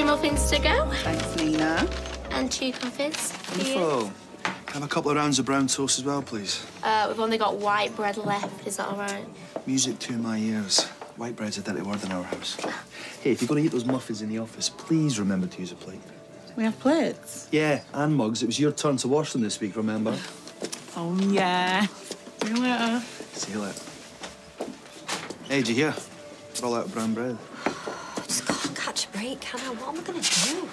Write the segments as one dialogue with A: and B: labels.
A: 2 muffins to go.
B: Thanks, Nina.
A: And 2 coffees.
C: Wonderful. Can I have a couple of rounds of brown toast as well, please?
A: We've only got white bread left. Is that all right?
C: Music to my ears. White bread's a dirty word in our house. Hey, if you're going to eat those muffins in the office, please remember to use a plate.
B: We have plates?
C: Yeah, and mugs. It was your turn to wash them this week, remember?
B: Oh, yeah. See you later.
C: See you later. Hey, did you hear? We're all out of brown bread.
D: I just can't catch a break, can I? What am I going to do?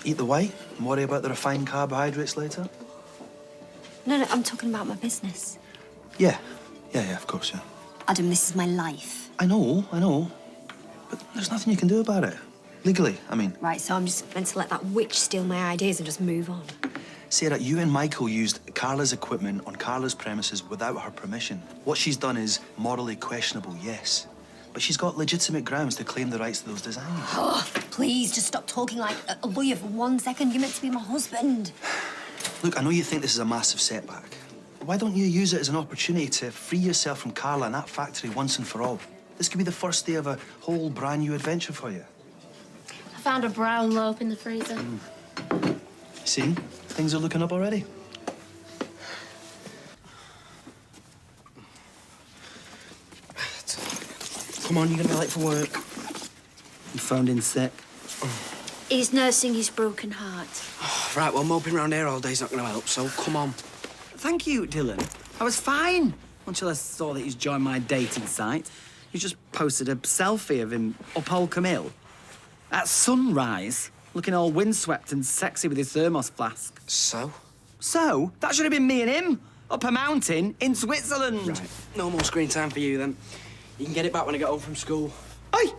C: Eat the white and worry about the refined carbohydrates later?
D: No, I'm talking about my business.
C: Yeah, of course, yeah.
D: Adam, this is my life.
C: I know. But there's nothing you can do about it. Legally, I mean.
D: Right, so I'm just meant to let that witch steal my ideas and just move on.
C: Sarah, you and Michael used Carla's equipment on Carla's premises without her permission. What she's done is morally questionable, yes. But she's got legitimate grounds to claim the rights to those designs.
D: Oh, please, just stop talking like a lawyer for 1 second. You're meant to be my husband.
C: Look, I know you think this is a massive setback. Why don't you use it as an opportunity to free yourself from Carla and that factory once and for all? This could be the first day of a whole brand new adventure for you.
A: I found a brown loaf in the freezer.
C: See? Things are looking up already.
E: Come on, you're gonna be late for work. You phoned in sick.
D: He's nursing his broken heart.
E: Right, well, moping around here all day's not gonna help, so come on. Thank you, Dylan. I was fine until I saw that he's joined my dating site. He just posted a selfie of him up Holcombe Hill at sunrise, looking all windswept and sexy with his thermos flask.
F: So?
E: So? That should have been me and him up a mountain in Switzerland.
F: Right. No more screen time for you, then. You can get it back when I get home from school.
E: Oi!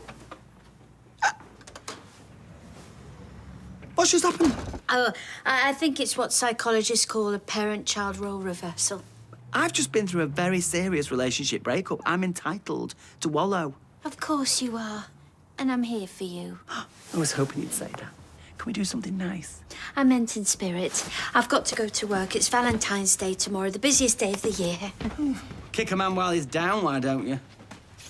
E: What's just happened?
D: Oh, I think it's what psychologists call a parent-child role reversal.
E: I've just been through a very serious relationship breakup. I'm entitled to wallow.
D: Of course you are. And I'm here for you.
E: I was hoping you'd say that. Can we do something nice?
D: I meant in spirit. I've got to go to work. It's Valentine's Day tomorrow, the busiest day of the year.
E: Kick a man while he's down, why don't you?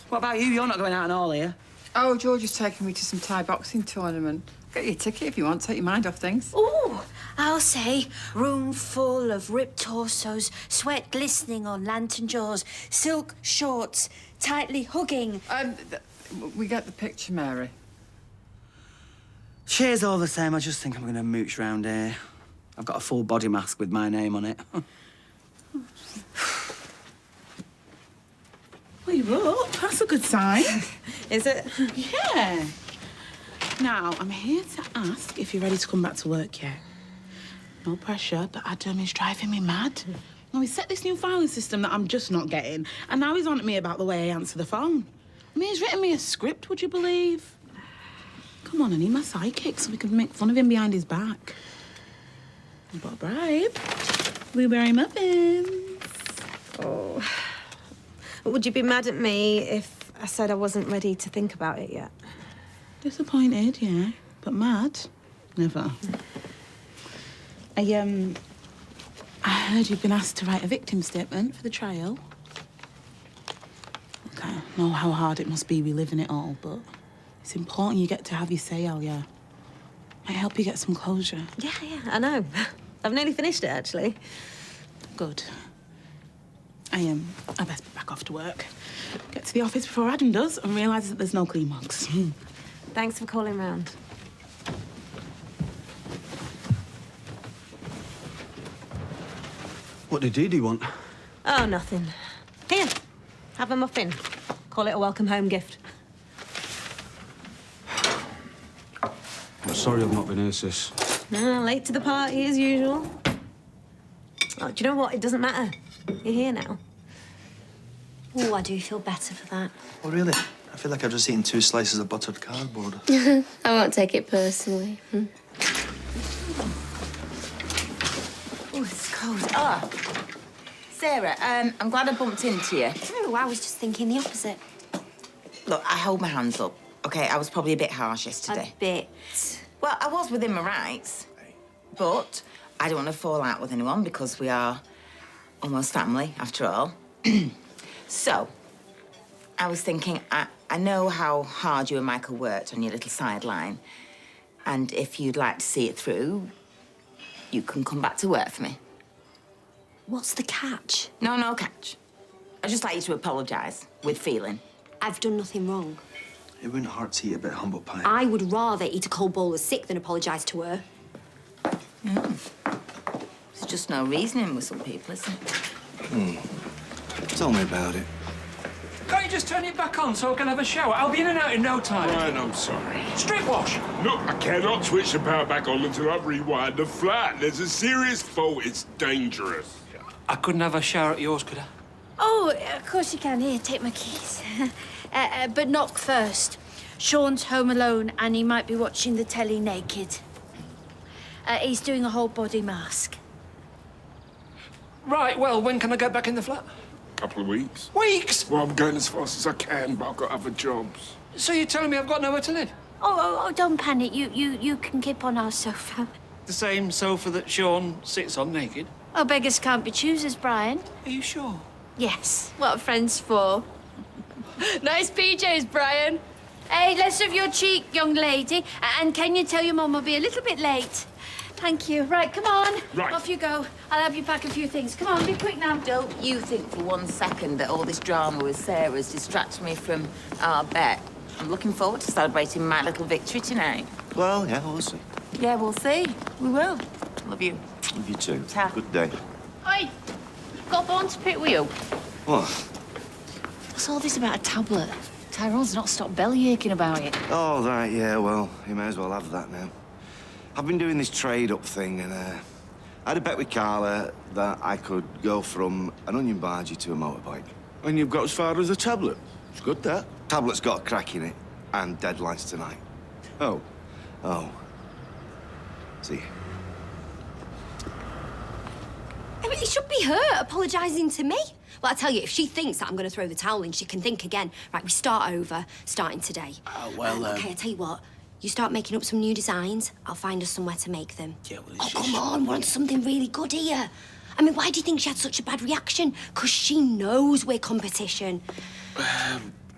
E: What about you? You're not going out and all here?
B: Oh, George is taking me to some Thai boxing tournament. Get your ticket if you want. Take your mind off things.
D: Ooh, I'll say room full of ripped torsos, sweat glistening on lantern jaws, silk shorts, tightly hugging.
B: We get the picture, Mary.
E: Cheers all the same. I just think I'm going to mooch round here. I've got a full body mask with my name on it.
B: Well, you're up. That's a good sign.
G: Is it?
B: Yeah. Now, I'm here to ask if you're ready to come back to work yet. No pressure, but Adam is driving me mad. Now, he set this new filing system that I'm just not getting, and now he's on at me about the way I answer the phone. I mean, he's written me a script, would you believe? Come on, I need my sidekick so we can make fun of him behind his back. I bought a bribe. Blueberry muffins.
G: Oh. Would you be mad at me if I said I wasn't ready to think about it yet?
B: Disappointed, yeah, but mad? Never. I heard you've been asked to write a victim statement for the trial. Look, I know how hard it must be reliving it all, but it's important you get to have your say, yeah. Might help you get some closure.
G: Yeah, I know. I've nearly finished it, actually.
B: Good. I best be back off to work. Get to the office before Adam does and realises that there's no clean mugs.
G: Thanks for calling round.
F: What did Dee Dee want?
G: Oh, nothing. Here, have a muffin. Call it a welcome home gift.
F: I'm sorry I've not been here, sis.
G: Late to the party, as usual. Oh, do you know what? It doesn't matter. You're here now.
D: Oh, I do feel better for that.
C: Oh, really? I feel like I've just eaten 2 slices of buttered cardboard.
A: I won't take it personally.
H: Oh, it's cold. Oh, Sarah, I'm glad I bumped into you.
D: Oh, I was just thinking the opposite.
H: Look, I hold my hands up. OK, I was probably a bit harsh yesterday.
D: A bit.
H: Well, I was within my rights. But I don't want to fall out with anyone because we are almost family, after all. So, I was thinking I I know how hard you and Michael worked on your little sideline. And if you'd like to see it through, you can come back to work for me.
D: What's the catch?
H: No catch. I'd just like you to apologise with feeling.
D: I've done nothing wrong.
C: It wouldn't hurt to eat a bit of humble pie.
D: I would rather eat a cold bowl of sick than apologise to her.
H: There's just no reasoning with some people, is there?
I: Tell me about it.
F: Can't you just turn it back on so I can have a shower? I'll be in and out in no time.
J: Brian, I'm sorry.
F: Straight wash.
J: Look, I cannot switch the power back on until I've rewired the flat. There's a serious fault. It's dangerous.
F: I couldn't have a shower at yours, could I?
D: Oh, of course you can. Here, take my keys. But knock first. Sean's home alone and he might be watching the telly naked. He's doing a whole body mask.
F: Right, well, when can I get back in the flat?
J: Couple of weeks.
F: Weeks?
J: Well, I'm going as fast as I can, but I've got other jobs.
F: So you're telling me I've got nowhere to live?
D: Oh, don't panic. You can keep on our sofa.
F: The same sofa that Sean sits on naked?
D: Oh, beggars can't be choosers, Brian.
F: Are you sure?
D: Yes. What are friends for? Nice PJs, Brian. Hey, less of your cheek, young lady. And can you tell your mum I'll be a little bit late? Thank you. Right, come on.
J: Right.
D: Off you go. I'll have you pack a few things. Come on, be quick now.
H: Don't you think for 1 second that all this drama with Sarah's distracts me from our bet. I'm looking forward to celebrating my little victory tonight.
I: Well, yeah, we'll see.
H: Yeah, we'll see. We will. Love you.
I: Love you too.
H: Ta.
I: Good day.
H: Oi, got Born to pick with you.
I: What?
K: What's all this about a tablet? Tyrone's not stopped belly aching about it.
I: Oh, right, yeah, well, you may as well have that now. I've been doing this trade-up thing, and I had a bet with Carla that I could go from an onion bargee to a motorbike.
J: And you've got as far as a tablet. It's good, that.
I: Tablet's got a crack in it, and deadline's tonight.
J: Oh.
I: Oh. See you.
D: I mean, it should be her apologising to me. Well, I tell you, if she thinks that I'm going to throw the towel in, she can think again. Right, we start over, starting today. Okay, I tell you what. You start making up some new designs, I'll find us somewhere to make them.
F: Yeah, well,
D: Oh, come on, we're on something really good here. I mean, why do you think she had such a bad reaction? Because she knows we're competition.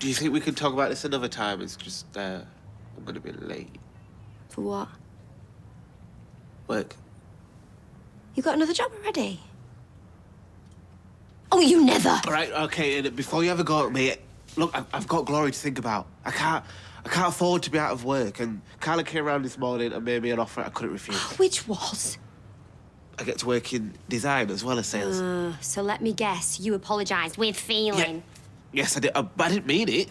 L: Do you think we could talk about this another time? It's just, I'm gonna be late.
D: For what?
L: Work.
G: You got another job already? Oh, you never!
L: All right, okay, and before you ever go at me, look, I've got Glory to think about. I can't afford to be out of work, and Carla came around this morning and made me an offer I couldn't refuse.
G: Which was?
L: I get to work in design as well as sales.
D: So let me guess, you apologised with feeling.
L: Yes, I did, but I didn't mean it.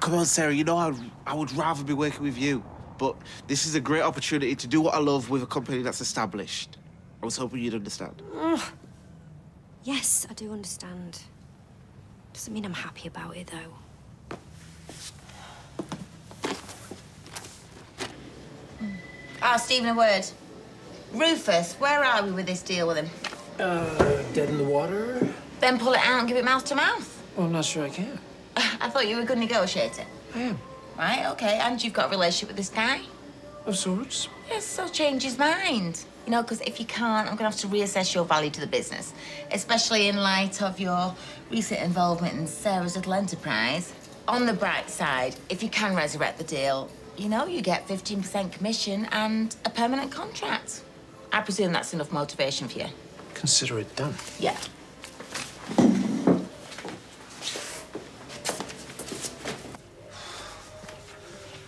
L: Come on, Sarah, you know I would rather be working with you, but this is a great opportunity to do what I love with a company that's established. I was hoping you'd understand.
D: Yes, I do understand. Doesn't mean I'm happy about it, though.
H: Stephen, a word. Rufus, where are we with this deal with him?
F: Dead in the water?
H: Then pull it out and give it mouth to mouth.
F: Well, I'm not sure I can.
H: I thought you were a good negotiator.
F: I am.
H: Right, okay, and you've got a relationship with this guy?
F: Of sorts.
H: Yes, so change his mind. You know, because if you can't, I'm going to have to reassess your value to the business, especially in light of your recent involvement in Sarah's little enterprise. On the bright side, if you can resurrect the deal, you know, you get 15% commission and a permanent contract. I presume that's enough motivation for you.
F: Consider it done.
H: Yeah.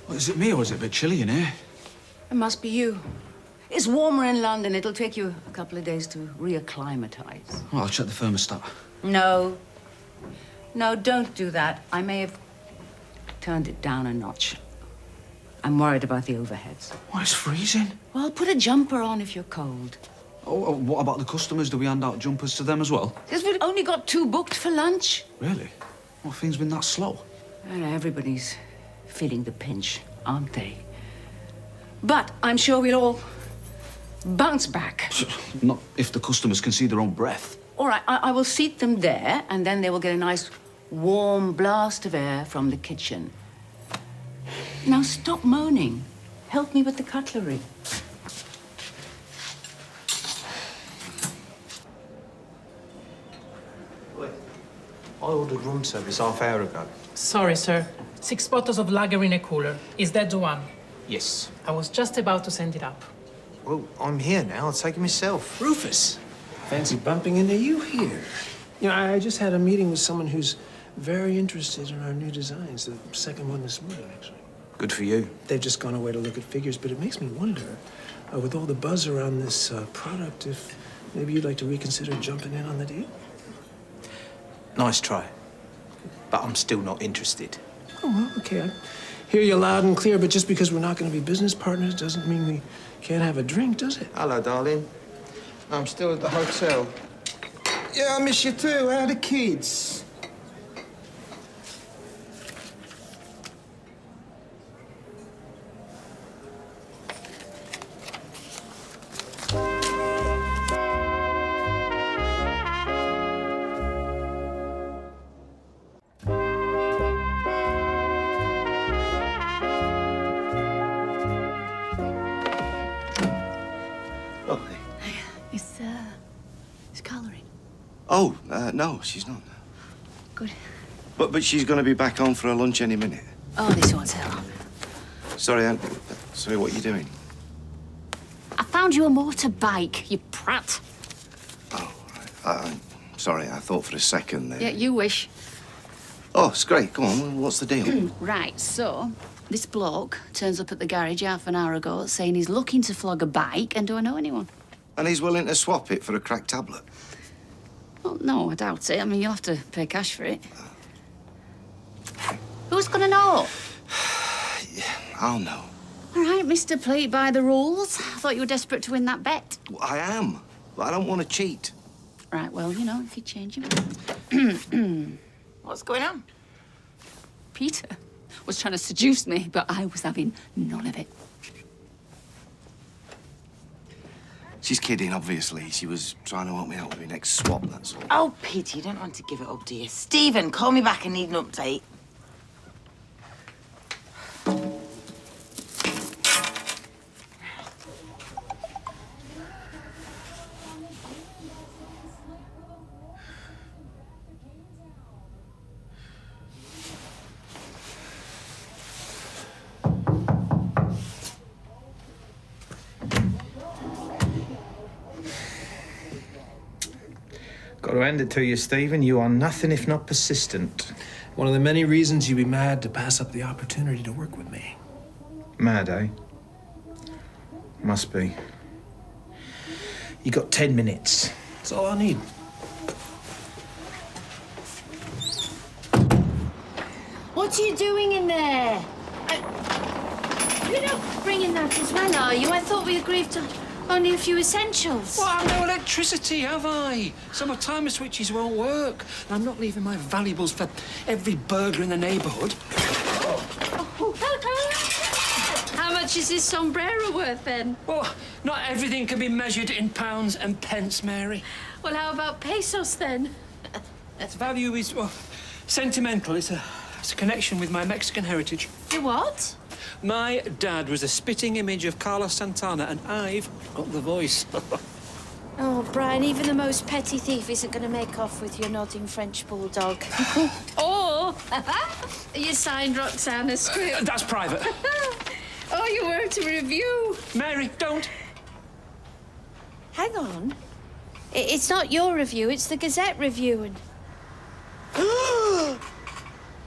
M: Well, is it me or is it a bit chilly in here?
K: It must be you. It's warmer in London. It'll take you a couple of days to reacclimatize.
M: Well, I'll check the thermostat.
K: No. No, don't do that. I may have turned it down a notch. I'm worried about the overheads.
M: Why, it's freezing.
K: Well, put a jumper on if you're cold.
M: Oh, what about the customers? Do we hand out jumpers to them as well?
K: Because we've only got 2 booked for lunch.
M: Really? Well, things been that slow.
K: And everybody's feeling the pinch, aren't they? But I'm sure we'll all bounce back.
M: Not if the customers can see their own breath.
K: All right, I will seat them there, and then they will get a nice warm blast of air from the kitchen. Now stop moaning. Help me with the cutlery.
N: I ordered room service half hour ago.
O: Sorry, sir.
N: 6 bottles of lager in a cooler. Is that the one?
O: Yes.
N: I was just about to send it up.
O: Well, I'm here now. I'll take it myself.
P: Rufus, fancy bumping into you here. You know, I just had a meeting with someone who's very interested in our new designs. The second one this morning, actually.
O: Good for you.
P: They've just gone away to look at figures, but it makes me wonder, with all the buzz around this product, if maybe you'd like to reconsider jumping in on the deal?
O: Nice try. But I'm still not interested.
P: Oh, well, okay. I hear you loud and clear, but just because we're not going to be business partners doesn't mean we can't have a drink, does it?
O: Hello, darling. I'm still at the hotel. Yeah, I miss you too. How are the kids?
K: Is Carla in?
I: Oh, no, she's not.
K: Good.
I: But she's going to be back home for her lunch any minute.
K: Oh, this hotel.
I: Sorry, Aunt. Sorry, what are you doing?
K: I found you a motorbike, you prat.
I: Sorry, I thought for a second there.
K: Yeah, you wish.
I: Oh, it's great. Go on, what's the deal?
K: Right, so this bloke turns up at the garage half an hour ago saying he's looking to flog a bike, and do I know anyone?
I: And he's willing to swap it for a cracked tablet?
K: Well, no, I doubt it. I mean, you'll have to pay cash for it. Who's gonna know?
I: I'll know.
K: All right, Mr. Play it by the rules. I thought you were desperate to win that bet.
I: Well, I am, but I don't want to cheat.
K: Right, well, you know, if you change him.
H: What's going on?
K: Peter was trying to seduce me, but I was having none of it.
I: She's kidding, obviously. She was trying to help me out with my next swap, that's all.
H: Oh, Peter, you don't want to give it up, do you? Stephen, call me back. I need an update.
O: Got to hand it to you, Stephen. You are nothing if not persistent.
P: One of the many reasons you'd be mad to pass up the opportunity to work with me.
O: Mad, eh? Must be. You got 10 minutes.
P: That's all I need.
A: What are you doing in there? You're not bringing that as well, are you? I thought we agreed to only a few essentials.
P: Well, I've no electricity, have I? So my timer switches won't work. And I'm not leaving my valuables for every burglar in the neighbourhood.
A: How much is this sombrero worth, then?
P: Well, not everything can be measured in pounds and pence, Mary.
A: Well, how about pesos, then?
P: Its value is, well, sentimental. It's a connection with my Mexican heritage.
A: You what?
P: My dad was a spitting image of Carlos Santana, and I've got the voice.
A: Oh, Brian, even the most petty thief isn't going to make off with your nodding French bulldog. Or you signed Roxana's script.
P: That's private.
A: Oh, you wrote a review.
P: Mary, don't.
A: Hang on. It's not your review, it's the Gazette review. And...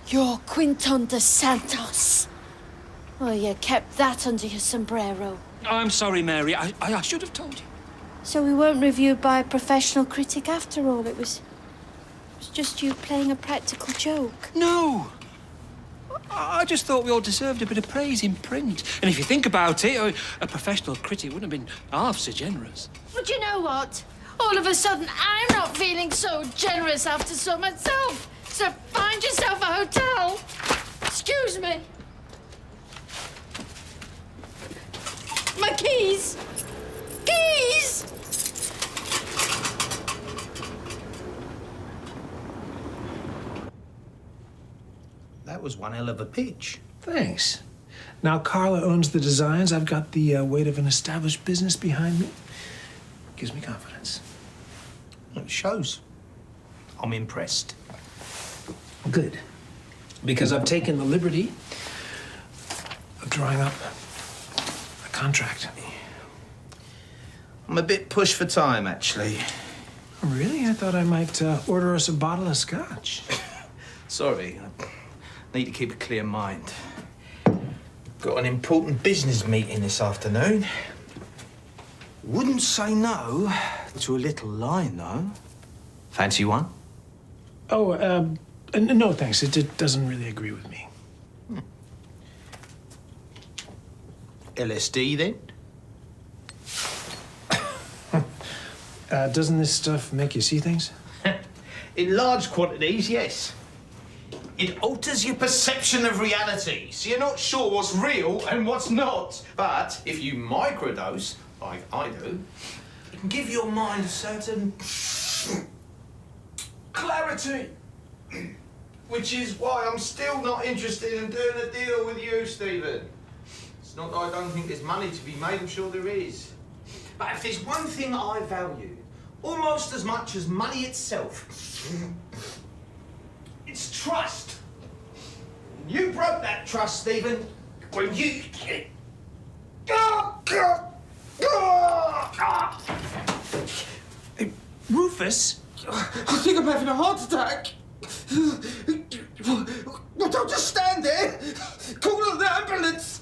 A: You're Quinton de Santos. Oh, you kept that under your sombrero.
P: I'm sorry, Mary. I should have told you.
A: So we weren't reviewed by a professional critic after all. It was just you playing a practical joke.
P: No. I just thought we all deserved a bit of praise in print. And if you think about it, a professional critic wouldn't have been half so generous.
A: But you know what? All of a sudden, I'm not feeling so generous after so myself. So find yourself a hotel. Excuse me. My keys! Keys!
O: That was one hell of a pitch.
P: Thanks. Now Carla owns the designs. I've got the weight of an established business behind me. Gives me confidence.
O: It shows. I'm impressed.
P: Good. Because I've taken the liberty of drawing up a contract.
L: I'm a bit pushed for time, actually.
P: Really? I thought I might order us a bottle of scotch.
L: Sorry, I need to keep a clear mind. Got an important business meeting this afternoon. Wouldn't say no to a little line, though. Fancy one?
P: Oh, no thanks. It doesn't really agree with me.
L: LSD, then?
P: Doesn't this stuff make you see things?
L: In large quantities, yes. It alters your perception of reality, so you're not sure what's real and what's not. But if you microdose, like I do, it can give your mind a certain clarity. Which is why I'm still not interested in doing a deal with you, Stephen. It's not that I don't think there's money to be made, I'm sure there is. But if there's one thing I value, almost as much as money itself, it's trust. You broke that trust, Stephen, when you...
P: Hey, Rufus?
L: I think I'm having a heart attack. Well, don't just stand there. Call the ambulance.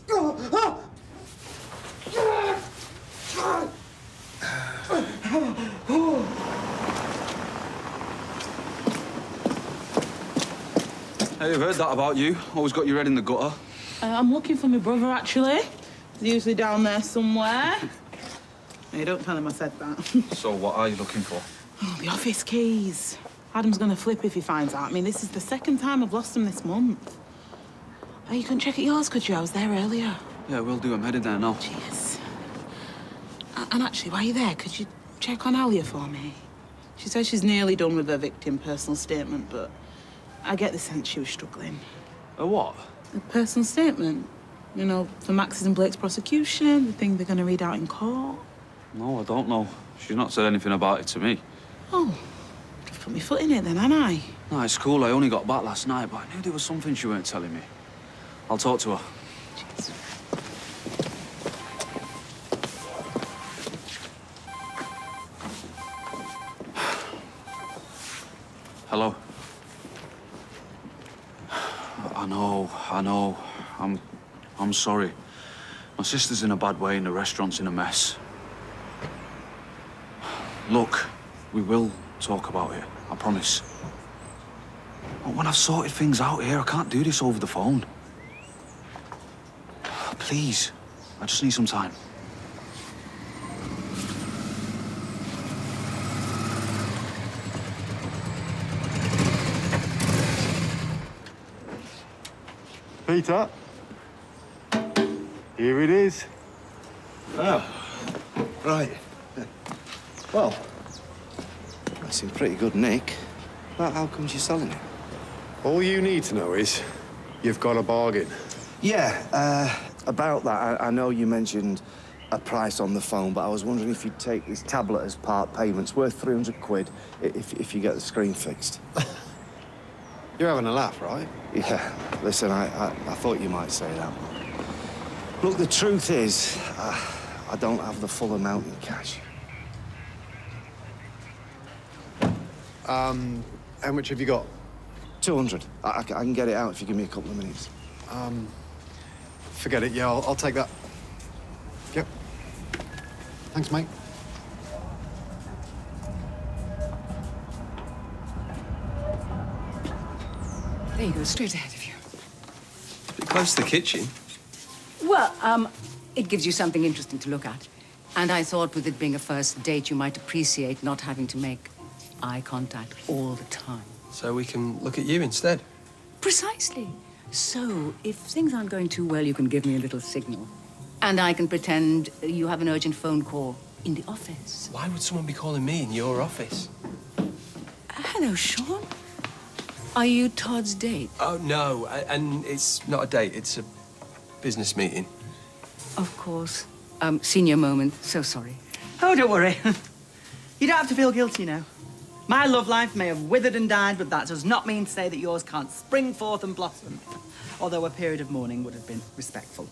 M: Hey, I've heard that about you. Always got your head in the gutter.
B: I'm looking for my brother, actually. He's usually down there somewhere. Hey, don't tell him I said that.
M: So what are you looking for?
B: Oh, the office keys. Adam's gonna flip if he finds out. I mean, this is the second time I've lost them this month. Oh, you couldn't check at yours, could you? I was there earlier.
M: Yeah, we'll do. I'm headed there now.
B: Cheers. And actually, while you're there, could you check on Alia for me? She says she's nearly done with her victim personal statement, but I get the sense she was struggling.
M: A what?
B: A personal statement. You know, for Max's and Blake's prosecution, the thing they're gonna read out in court.
M: No, I don't know. She's not said anything about it to me.
B: Oh, I've put my foot in it then, haven't I?
M: No, it's cool. I only got back last night, but I knew there was something she weren't telling me. I'll talk to her.
B: Cheers.
M: Hello. I know. I'm sorry. My sister's in a bad way and the restaurant's in a mess. Look, we will talk about it, I promise. But when I've sorted things out here, I can't do this over the phone. Please, I just need some time.
I: Peter, here it is. Oh, right. Well, that's in pretty good nick. But how come you're selling it?
Q: All you need to know is you've got a bargain.
I: Yeah, about that, I know you mentioned a price on the phone, but I was wondering if you'd take this tablet as part payments, worth 300 quid if you get the screen fixed.
Q: You're having a laugh, right?
I: Yeah, listen, I thought you might say that. Look, the truth is, I don't have the full amount in cash.
Q: How much have you got?
I: 200. I can get it out if you give me a couple of minutes.
Q: Forget it, yeah, I'll take that. Yep. Thanks, mate.
K: There you go, straight ahead of you.
P: It's a bit close to the kitchen.
K: Well, it gives you something interesting to look at. And I thought with it being a first date, you might appreciate not having to make eye contact all the time.
P: So we can look at you instead.
K: Precisely. So, if things aren't going too well, you can give me a little signal. And I can pretend you have an urgent phone call in the office.
P: Why would someone be calling me in your office?
K: Hello, Sean. Are you Todd's date?
P: Oh, no, and it's not a date, it's a business meeting.
K: Of course. Senior moment. So sorry.
B: Oh, don't worry. You don't have to feel guilty now.
E: My love life may have withered and died, but that does not mean to say that yours can't spring forth and blossom. Although a period of mourning would have been respectful.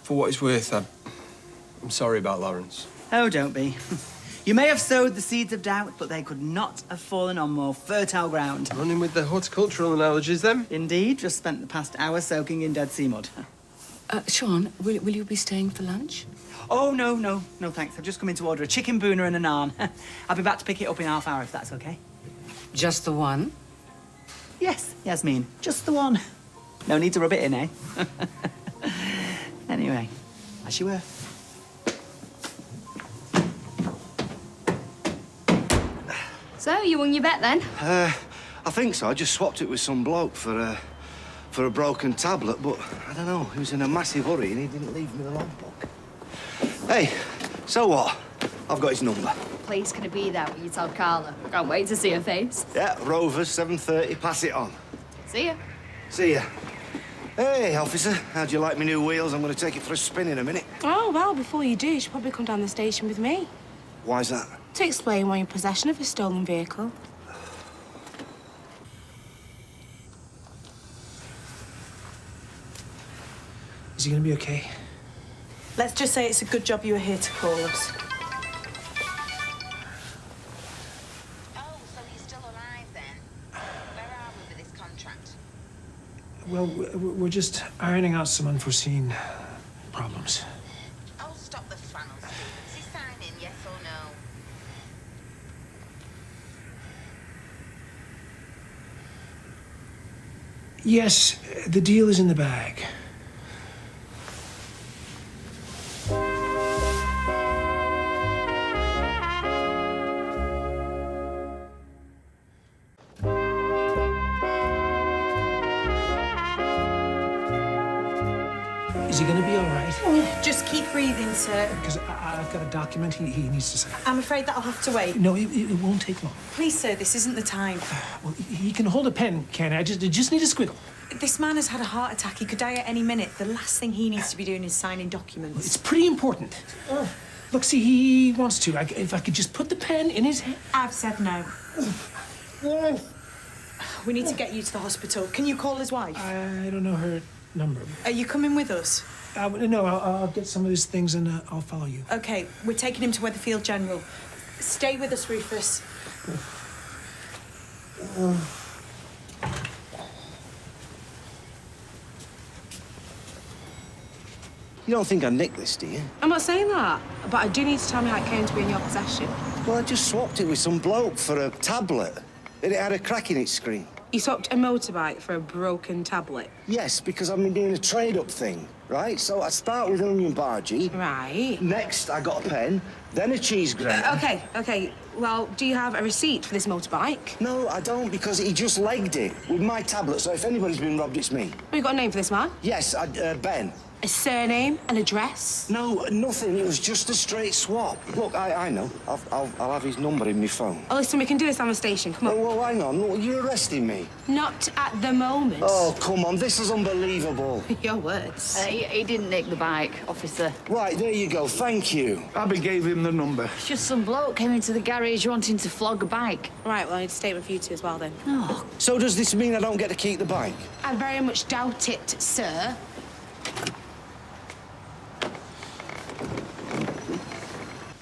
P: For what it's worth, I'm sorry about Lawrence.
E: Oh, don't be. You may have sowed the seeds of doubt, but they could not have fallen on more fertile ground.
P: Running with the horticultural analogies, then?
E: Indeed, just spent the past hour soaking in Dead Sea mud.
K: Sean, will you be staying for lunch?
E: Oh, no, thanks. I've just come in to order a chicken bhuna and a naan. I'll be back to pick it up in half hour, if that's okay.
K: Just the one?
E: Yes, Yasmin, just the one. No need to rub it in, eh? Anyway, as you were.
D: So, you won your bet then?
I: I think so. I just swapped it with some bloke for a broken tablet, but I don't know. He was in a massive hurry and he didn't leave me the logbook. Hey, so what? I've got his number.
D: Please, can I be there when you tell Carla? I can't wait to see her face.
I: Yeah, Rovers, 7:30. Pass it on.
D: See ya.
I: See ya. Hey, officer. How'd you like my new wheels? I'm going to take it for a spin in a minute.
G: Oh, well, before you do, you should probably come down the station with me
I: Why's that?
G: to explain why you're in possession of a stolen vehicle.
P: Is he gonna be okay?
G: Let's just say it's a good job you were here to call us.
H: Oh, so he's still alive then? Where are we with this contract?
P: Well, we're just ironing out some unforeseen problems.
H: Oh, stop the flannel, Steve. Is he signing, yes or no?
P: Yes, the deal is in the bag. Is he gonna be all right?
G: Just keep breathing, sir.
P: Because I've got a document he needs to sign.
G: I'm afraid that'll have to wait.
P: No, it won't take long.
G: Please, sir, this isn't the time.
P: Well, he can hold a pen, can I? I just need a squiggle.
G: This man has had a heart attack. He could die at any minute. The last thing he needs to be doing is signing documents.
P: It's pretty important. Look, see, he wants to. If I could just put the pen in his hand.
G: I've said no. We need to get you to the hospital. Can you call his wife?
P: I don't know her number.
G: Are you coming with us?
P: No, I'll get some of these things and I'll follow you.
G: Okay, we're taking him to Weatherfield General. Stay with us, Rufus.
I: You don't think I nicked this, do you?
G: I'm not saying that, but I do need to tell me how it came to be in your possession.
I: Well, I just swapped it with some bloke for a tablet. It had a crack in its screen.
G: You swapped a motorbike for a broken tablet?
I: Yes, because I've been doing a trade-up thing, right? So I start with an onion bhaji.
G: Right.
I: Next, I got a pen, then a cheese grater.
G: Okay. Well, do you have a receipt for this motorbike?
I: No, I don't, because he just legged it with my tablet, so if anybody's been robbed, it's me.
G: Have you got a name for this man?
I: Yes, Ben.
G: A surname, an address?
I: No, nothing. It was just a straight swap. Look, I know. I'll have his number in my phone.
G: Oh, listen, we can do this on the station. Come on.
I: Oh, well, hang on. Look, you're arresting me.
G: Not at the moment.
I: Oh, come on. This is unbelievable.
G: Your words.
R: He didn't nick the bike, officer.
I: Right, there you go. Thank you.
M: Abby gave him the number.
R: It's just some bloke came into the garage wanting to flog a bike.
G: Right, well, I need a statement for you two as well, then.
R: Oh.
I: So does this mean I don't get to keep the bike?
G: I very much doubt it, sir.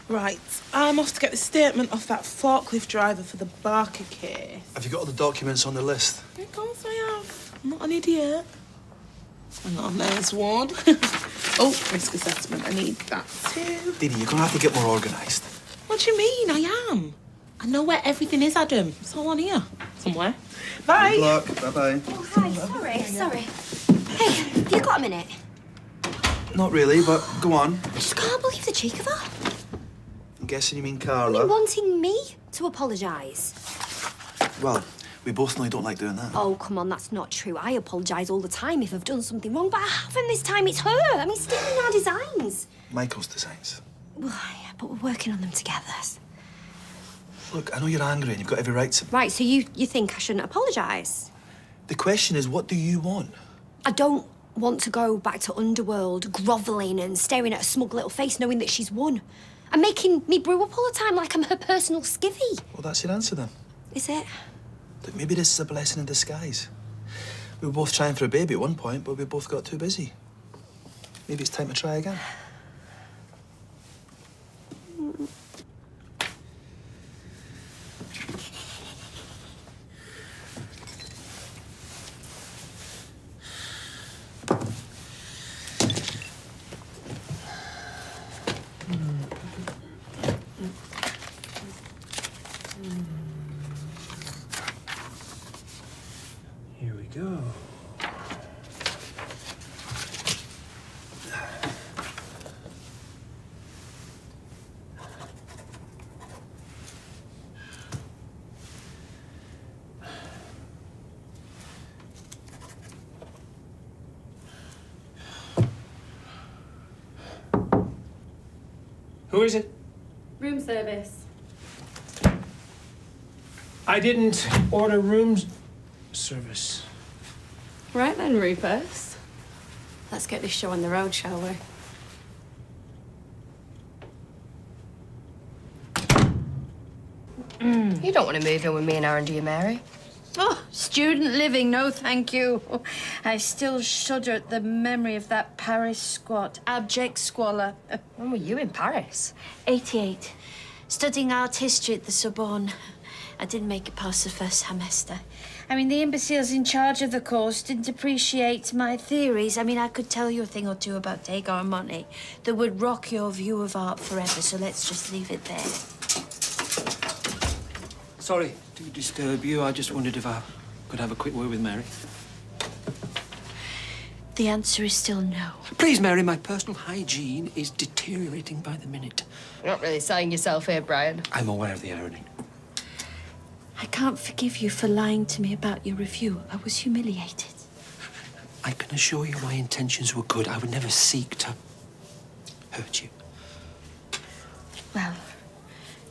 G: Right, I'm off to get the statement off that forklift driver for the Barker case.
C: Have you got all the documents on the list?
G: Of course I have. I'm not an idiot. Hang on, there's one. Oh, risk assessment. I need that too.
C: Dee Dee, you're going to have to get more organised.
G: What do you mean? I am. I know where everything is, Adam. It's all on here. Somewhere. Bye.
C: Good luck. Bye-bye.
D: Oh, hi. Sorry. Hey, have you got a minute?
C: Not really, but go on.
D: I just can't believe the cheek of her.
C: I'm guessing you mean
D: Are
C: Carla.
D: you wanting me to apologise?
C: Well, we both know you don't like doing that.
D: Oh, come on, that's not true. I apologise all the time if I've done something wrong, but I haven't this time. It's her. I mean, stealing our designs.
C: Michael's designs.
D: Well, yeah, but we're working on them together.
C: Look, I know you're angry and you've got every right to...
D: Right, so you think I shouldn't apologise?
C: The question is, what do you want?
D: I don't want to go back to Underworld, grovelling and staring at a smug little face knowing that she's won. And making me brew up all the time like I'm her personal skivvy.
C: Well, that's your answer then.
D: Is it?
C: Look, maybe this is a blessing in disguise. We were both trying for a baby at one point, but we both got too busy. Maybe it's time to try again.
P: Here we go. Who is it?
S: Room service.
P: I didn't order room service.
S: Right then, Rufus. Let's get this show on the road, shall we?
D: You don't want to move in with me and Aaron, do you, Mary?
A: Oh, student living, no thank you. I still shudder at the memory of that Paris squat, abject squalor.
D: When were you in Paris?
A: 88. Studying art history at the Sorbonne. I didn't make it past the first semester. I mean, the imbeciles in charge of the course didn't appreciate my theories. I mean, I could tell you a thing or two about Degas and Monet that would rock your view of art forever, so let's just leave it there.
F: Sorry to disturb you. I just wondered if I could have a quick word with Mary.
A: The answer is still no.
F: Please, Mary, my personal hygiene is deteriorating by the minute.
D: You're not really selling yourself here, Brian.
F: I'm aware of the irony.
A: I can't forgive you for lying to me about your review. I was humiliated.
F: I can assure you my intentions were good. I would never seek to hurt you.
A: Well,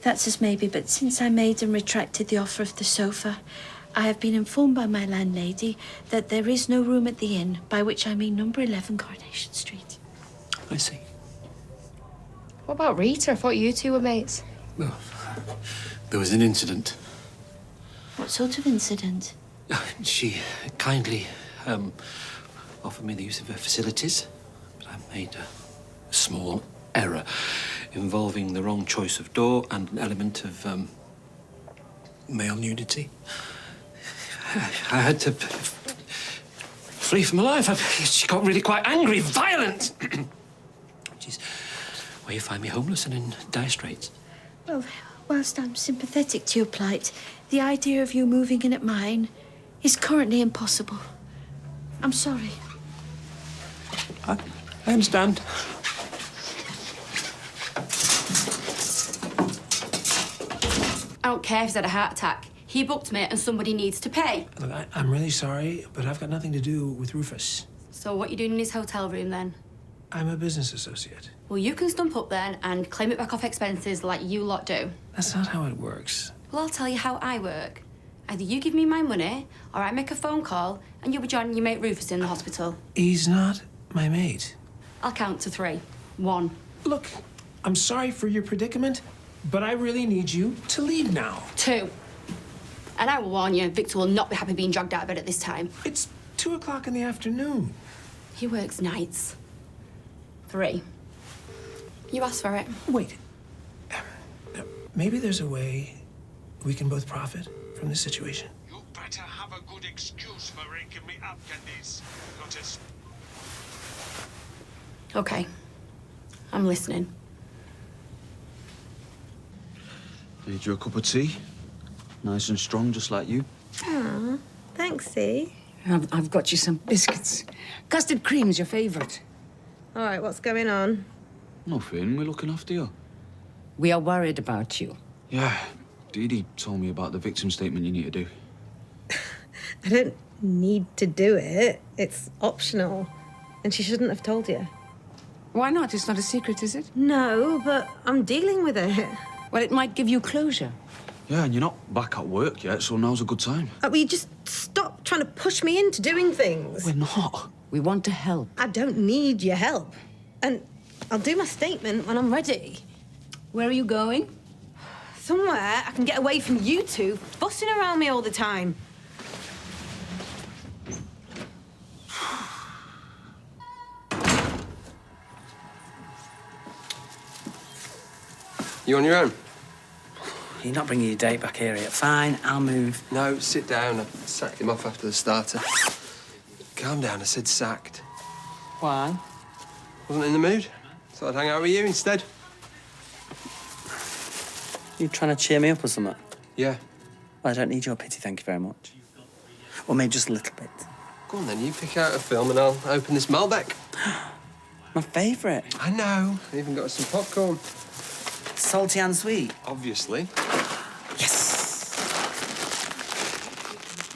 A: that's as maybe, but since I made and retracted the offer of the sofa, I have been informed by my landlady that there is no room at the inn, by which I mean number 11 Coronation Street.
F: I see.
D: What about Rita? I thought you two were mates.
F: Well, there was an incident.
A: What sort of incident?
F: She kindly offered me the use of her facilities, but I made a small error involving the wrong choice of door and an element of male nudity. I had to flee for my life. She got really quite angry, violent, which is where you find me homeless and in dire straits.
A: Well, whilst I'm sympathetic to your plight, the idea of you moving in at mine is currently impossible. I'm sorry.
F: I understand.
S: I don't care if he's had a heart attack. He booked me and somebody needs to pay.
P: Look, I'm really sorry, but I've got nothing to do with Rufus.
S: So what you doing in his hotel room then?
P: I'm a business associate.
S: Well, you can stump up then and claim it back off expenses like you lot do.
P: That's not how it works.
S: Well, I'll tell you how I work. Either you give me my money, or I make a phone call, and you'll be joining your mate Rufus in the hospital.
P: He's not my mate.
S: I'll count to 3. 1.
P: Look, I'm sorry for your predicament, but I really need you to leave now.
S: 2. And I will warn you, Victor will not be happy being dragged out of bed at this time.
P: It's 2 o'clock in the afternoon.
S: He works nights. 3. You asked for it.
P: Wait. Maybe there's a way we can both profit from this situation.
J: You better have a good excuse for ringing me up, Candice. Not as...
S: Okay. I'm listening.
M: Need you a cup of tea? Nice and strong, just like you.
T: Aw, thanks, See.
R: I've got you some biscuits. Custard cream's your favourite.
T: All right, what's going on?
M: Nothing, we're looking after you.
R: We are worried about you.
M: Yeah, Dee Dee told me about the victim statement you need to do.
T: I don't need to do it. It's optional. And she shouldn't have told you.
R: Why not? It's not a secret, is it?
T: No, but I'm dealing with it.
R: Well, it might give you closure.
M: Yeah, and you're not back at work yet, so now's a good time.
T: Will you just stop trying to push me into doing things?
M: We're not.
R: We want to help.
T: I don't need your help. And I'll do my statement when I'm ready.
S: Where are you going?
T: Somewhere I can get away from you two fussing around me all the time.
U: You on your own?
E: You're not bringing your date back here yet. Fine, I'll move.
U: No, sit down. I sacked him off after the starter. Calm down, I said sacked.
E: Why?
U: Wasn't in the mood. Thought I'd hang out with you instead.
E: You trying to cheer me up or something?
U: Yeah.
E: Well, I don't need your pity, thank you very much. Or maybe just a little bit.
U: Go on then, you pick out a film and I'll open this Malbec.
E: My favourite.
U: I know. I even got some popcorn.
E: Salty and sweet?
U: Obviously.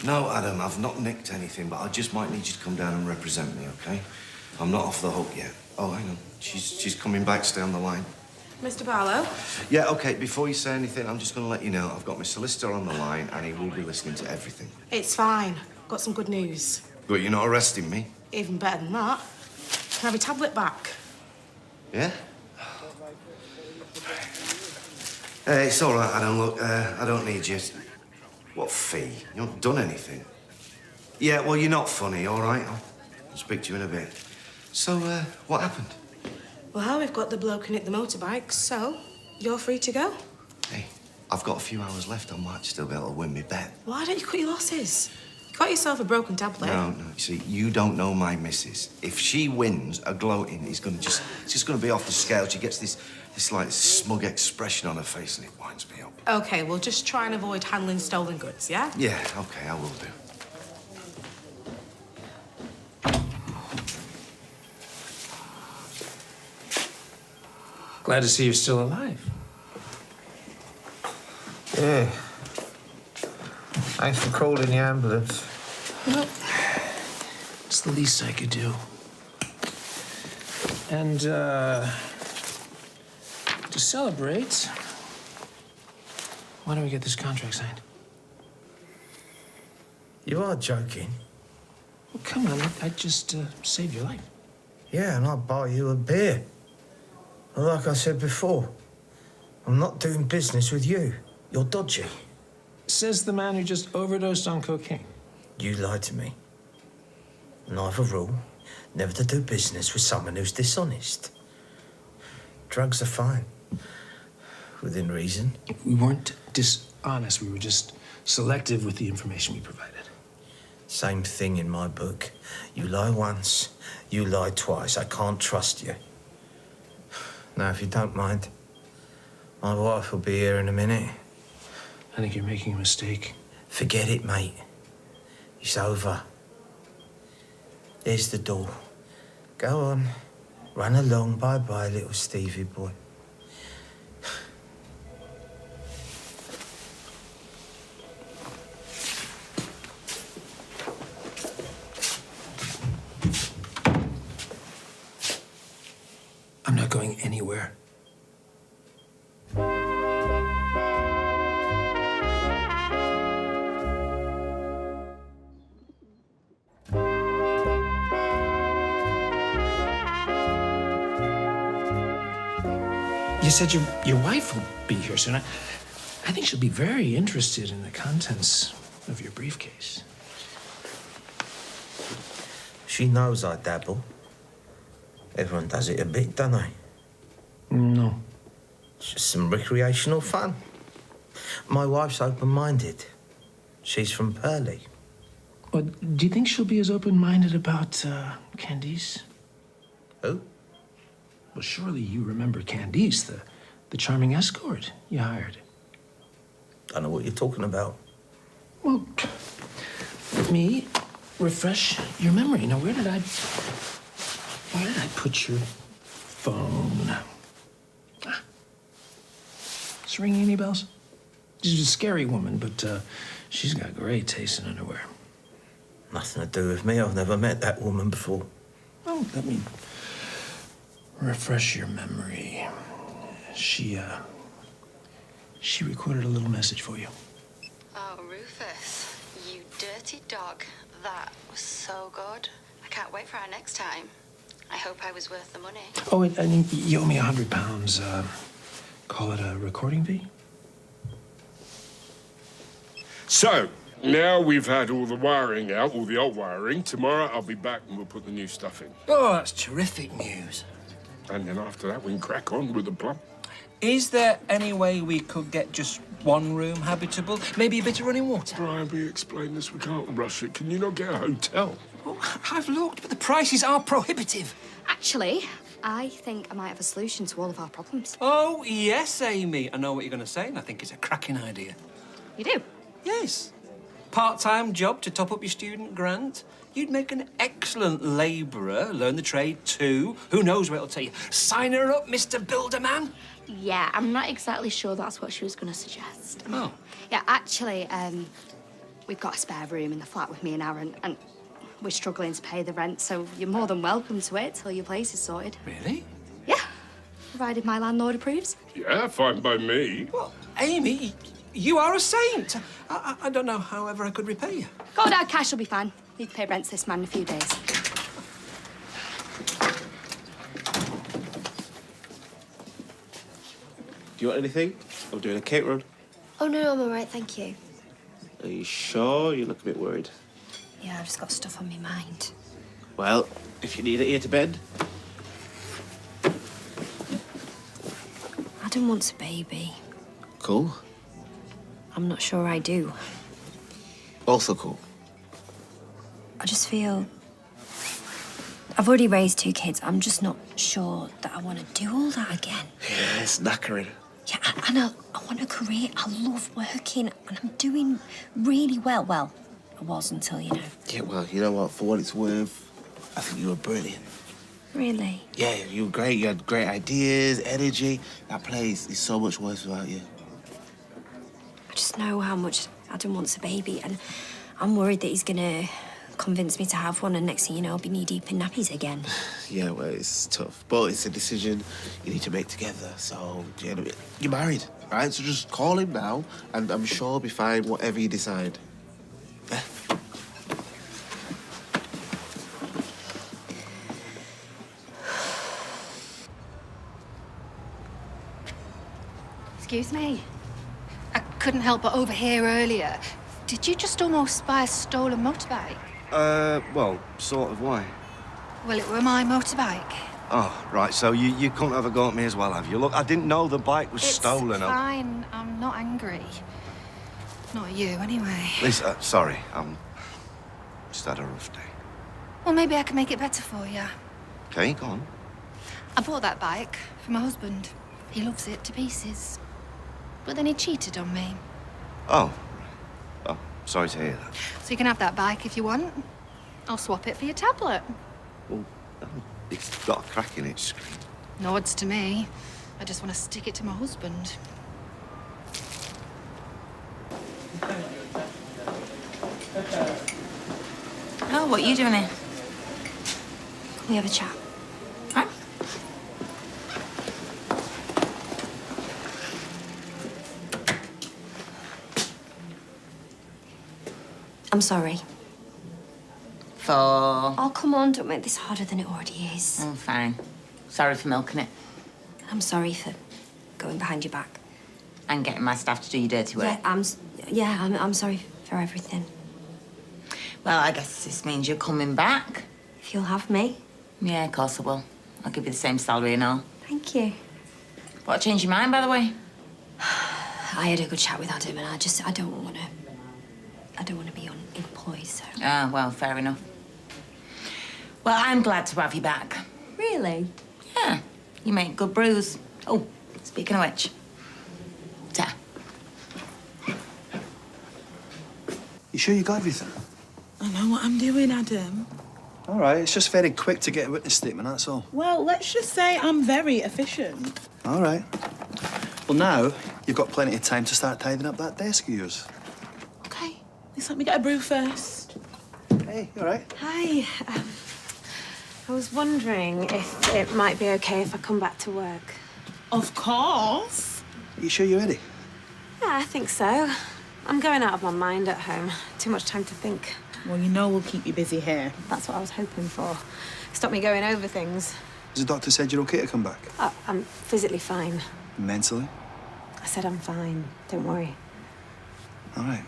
I: No, Adam, I've not nicked anything, but I just might need you to come down and represent me, OK? I'm not off the hook yet. Oh, hang on. She's coming back. Stay on the line.
G: Mr. Barlow?
I: Yeah, OK, before you say anything, I'm just going to let you know I've got my solicitor on the line and he will be listening to everything.
G: It's fine. Got some good news.
I: But you're not arresting me?
G: Even better than that. Can I have your tablet back?
I: Yeah? It's all right, Adam. Look, I don't need you. What fee? You haven't done anything. Yeah, well, you're not funny, all right? I'll speak to you in a bit. So, what happened?
G: Well, we've got the bloke who nicked the motorbike, so you're free to go.
I: Hey, I've got a few hours left. I might still be able to win me bet.
G: Why don't you cut your losses? You got yourself a broken tablet.
I: No, you see, you don't know my missus. If she wins, a gloating is going to just... It's just going to be off the scale. She gets this like, smug expression on her face and it winds me up.
G: OK, we'll just try and avoid handling stolen goods, yeah?
I: Yeah, OK, I will do.
P: Glad to see you're still alive.
O: Yeah. Thanks for calling the ambulance.
P: Well, it's the least I could do. And, to celebrate, why don't we get this contract signed?
O: You are joking.
P: Well, come on, I just saved your life.
O: Yeah, and I'll buy you a beer. Well, like I said before, I'm not doing business with you. You're dodgy.
P: Says the man who just overdosed on cocaine.
O: You lied to me. And I have a rule never to do business with someone who's dishonest. Drugs are fine. Within reason.
P: We weren't dishonest. We were just selective with the information we provided.
O: Same thing in my book. You lie once, you lie twice. I can't trust you. Now, if you don't mind, my wife will be here in a minute.
P: I think you're making a mistake.
O: Forget it, mate. It's over. There's the door. Go on. Run along. Bye-bye, little Stevie boy.
P: I'm not going anywhere. You said your wife will be here soon. I think she'll be very interested in the contents of your briefcase.
O: She knows I dabble. Everyone does it a bit, don't they?
P: No.
O: It's just some recreational fun. My wife's open-minded. She's from Pearly.
P: Well, do you think she'll be as open-minded about Candice?
O: Who?
P: Well, surely you remember Candice, the charming escort you hired.
O: I know what you're talking about.
P: Well, let me refresh your memory. Now, where did I put your phone? Ah. Is it ringing any bells? She's a scary woman, but she's got great taste in underwear.
O: Nothing to do with me. I've never met that woman before.
P: Oh, let me refresh your memory. She recorded a little message for you.
V: Oh, Rufus, you dirty dog. That was so good. I can't wait for our next time. I hope I was worth the money.
P: Oh, and you owe me £100. Call it a recording fee?
J: So, now we've had all the wiring out, all the old wiring. Tomorrow I'll be back and we'll put the new stuff in.
F: Oh, that's terrific news.
J: And then after that, we can crack on with the plumb.
F: Is there any way we could get just one room habitable? Maybe a bit of running water?
J: Brian, we explained this. We can't rush it. Can you not get a hotel?
F: Oh, I've looked, but the prices are prohibitive.
S: Actually, I think I might have a solution to all of our problems.
F: Oh, yes, Amy. I know what you're going to say, and I think it's a cracking idea.
S: You do?
F: Yes. Part-time job to top up your student grant. You'd make an excellent labourer, learn the trade too. Who knows where it'll take you? Sign her up, Mr. Builderman.
S: Yeah, I'm not exactly sure that's what she was going to suggest.
F: Oh.
S: Yeah, actually, we've got a spare room in the flat with me and Aaron, and we're struggling to pay the rent, so you're more than welcome to it till your place is sorted.
F: Really?
S: Yeah, provided my landlord approves.
J: Yeah, fine by me.
F: Well, Amy, you are a saint. I don't know however I could repay you.
S: Go down, cash will be fine. Need to pay rent to this man in a few days.
L: Do you want anything? I'm doing a cake run.
D: Oh, no, I'm all right, thank you.
L: Are you sure? You look a bit worried.
D: Yeah, I've just got stuff on my mind.
L: Well, if you need it, here to bed.
D: Adam wants a baby.
L: Cool.
D: I'm not sure I do.
L: Also cool.
D: I just feel... I've already raised 2 kids. I'm just not sure that I want to do all that again.
L: Yeah, it's knackering.
D: Yeah, and I want a career. I love working, and I'm doing really well. Well, I was until, you know.
L: Yeah, well, you know what? For what it's worth, I think you were brilliant.
D: Really?
L: Yeah, you were great. You had great ideas, energy. That place is so much worse without you.
D: I just know how much Adam wants a baby, and I'm worried that he's gonna convince me to have one, and next thing you know, I'll be knee-deep in nappies again.
L: Yeah, well, it's tough. But it's a decision you need to make together. So, you know, you're married, right? So just call him now, and I'm sure he'll be fine, whatever you decide. Yeah?
N: Excuse me. I couldn't help but overhear earlier. Did you just almost buy a stolen motorbike?
I: Well, sort of. Why?
N: Well, it were my motorbike.
I: Oh, right. So you couldn't have a go at me as well, have you? Look, I didn't know the bike was stolen.
N: It's fine. I'm not angry. Not at you, anyway.
I: Lisa, sorry. Just had a rough day.
N: Well, maybe I can make it better for you.
I: Okay, go on.
N: I bought that bike for my husband. He loves it to pieces. But then he cheated on me.
I: Oh. Oh, sorry to hear that.
N: So you can have that bike if you want. I'll swap it for your tablet.
I: Well, it's got a crack in its screen.
N: No odds to me. I just want to stick it to my husband.
H: Oh, what are you doing here?
D: Can we have a chat?
H: Right.
D: I'm sorry.
H: For...
D: Oh, come on, don't make this harder than it already is.
H: Oh, fine. Sorry for milking it.
D: I'm sorry for going behind your back.
H: And getting my staff to do your dirty work.
D: Yeah, I'm sorry for everything.
H: Well, I guess this means you're coming back.
D: If you'll have me.
H: Yeah, of course I will. I'll give you the same salary and all.
D: Thank you.
H: What changed your mind, by the way?
D: I had a good chat with Adam, and I don't want to be unemployed, so...
H: Ah, well, fair enough. Well, I'm glad to have you back.
D: Really?
H: Yeah, you make good brews. Oh, speaking of which... Ta.
C: You sure you got everything?
B: I know what I'm doing, Adam.
C: All right, it's just very quick to get a witness statement, that's all.
B: Well, let's just say I'm very efficient.
C: All right. Well, now you've got plenty of time to start tidying up that desk of yours.
B: Okay, just let me get a brew first.
C: Hey, you all right?
T: Hi. I was wondering if it might be okay if I come back to work.
B: Of course.
C: You sure you're ready?
T: Yeah, I think so. I'm going out of my mind at home. Too much time to think.
B: Well, you know we'll keep you busy here.
T: That's what I was hoping for. Stop me going over things.
C: Has the doctor said you're okay to come back?
T: I'm physically fine.
C: Mentally?
T: I said I'm fine. Don't worry.
C: All right.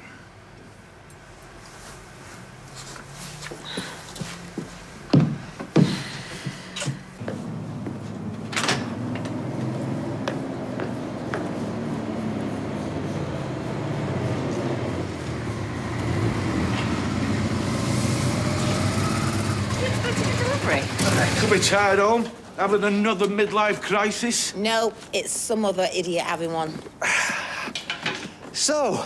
L: Retired home, having another midlife crisis.
H: No, it's some other idiot having one.
I: So,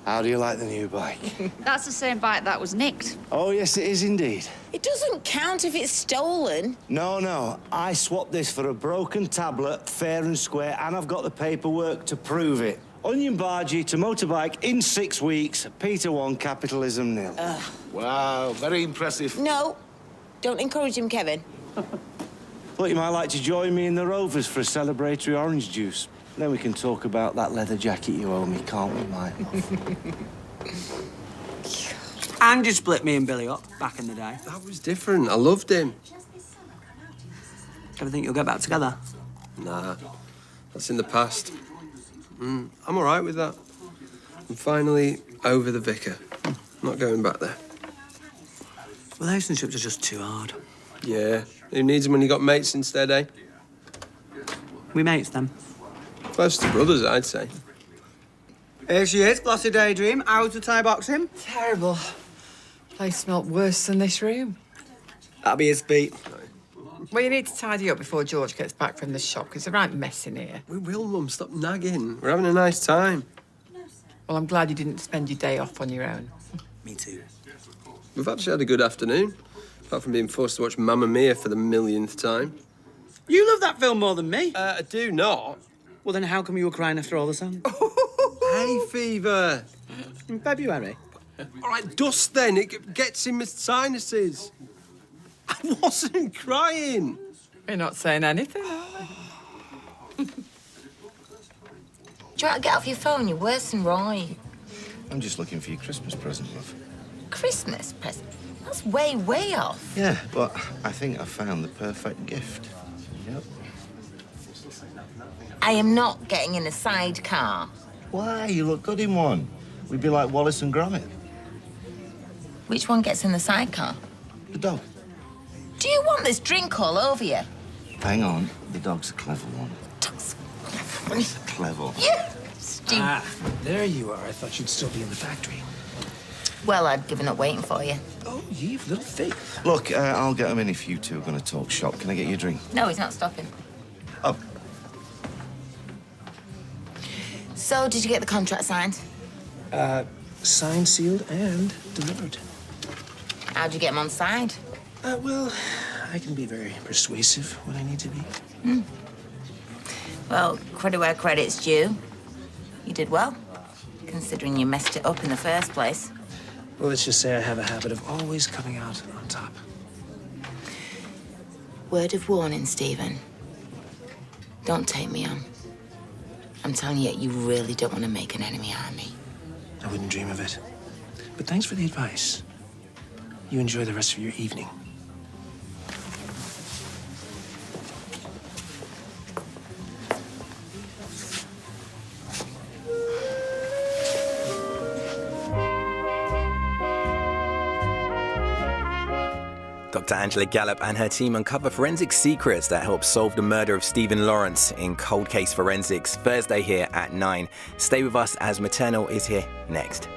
I: how do you like the new bike?
R: That's the same bike that was nicked.
I: Oh, yes, it is indeed.
H: It doesn't count if it's stolen.
I: No. I swapped this for a broken tablet, fair and square, and I've got the paperwork to prove it. Onion bargee to motorbike in 6 weeks. Peter 1, capitalism nil.
L: Wow, very impressive.
H: No, don't encourage him, Kevin.
I: Thought you might like to join me in the Rovers for a celebratory orange juice. Then we can talk about that leather jacket you owe me, can't we, Mike?
E: And you split me and Billy up back in the day.
U: That was different. I loved him.
E: Ever think you'll get back together?
U: Nah, that's in the past. I'm all right with that. I'm finally over the vicar. Not going back there.
E: Relationships are just too hard.
U: Yeah. Who needs them when you got mates instead, eh?
E: We mates, then.
U: Close to brothers, I'd say.
E: Here she is, glossy daydream. How's the Thai boxing?
K: Terrible. Place smelt worse than this room.
E: That'll be his beat.
K: Well, you need to tidy up before George gets back from the shop. It's a right mess in here.
U: We will, Mum. Stop nagging. We're having a nice time.
K: Well, I'm glad you didn't spend your day off on your own.
E: Me too.
U: We've actually had a good afternoon. Apart from being forced to watch Mamma Mia for the millionth time.
E: You love that film more than me.
U: I do not.
E: Well, then how come you were crying after all the songs?
U: Hay fever.
E: In February.
U: All right, dust then. It gets in my sinuses. I wasn't crying.
K: We're not saying anything, are we?
H: Do you want to get off your phone? You're worse than Roy.
I: I'm just looking for your Christmas present, love.
H: Christmas present? That's way, way off.
I: Yeah, but I think I found the perfect gift. Yep.
H: I am not getting in a sidecar.
I: Why? You look good in one. We'd be like Wallace and Gromit.
H: Which one gets in the sidecar?
I: The dog.
H: Do you want this drink all over you?
I: Hang on. The dog's a clever one.
H: Dog's
I: It's clever.
H: Yeah. Stupid.
P: Ah, there you are. I thought you'd still be in the factory.
H: Well, I'd given up waiting for you.
P: Oh, you've little faith.
I: Look, I'll get them in if you two are going to talk shop. Can I get you a drink?
H: No, he's not stopping.
I: Oh.
H: So, did you get the contract signed?
P: Signed, sealed, and delivered.
H: How'd you get him on side?
P: Well, I can be very persuasive when I need to be.
H: Well, credit where credit's due. You did well, considering you messed it up in the first place.
P: Well, let's just say I have a habit of always coming out on top.
H: Word of warning, Stephen. Don't take me on. I'm telling you, you really don't want to make an enemy out of me.
P: I wouldn't dream of it. But thanks for the advice. You enjoy the rest of your evening.
Q: Dr. Angela Gallup and her team uncover forensic secrets that help solve the murder of Stephen Lawrence in Cold Case Forensics, Thursday here at 9. Stay with us as Maternal is here next.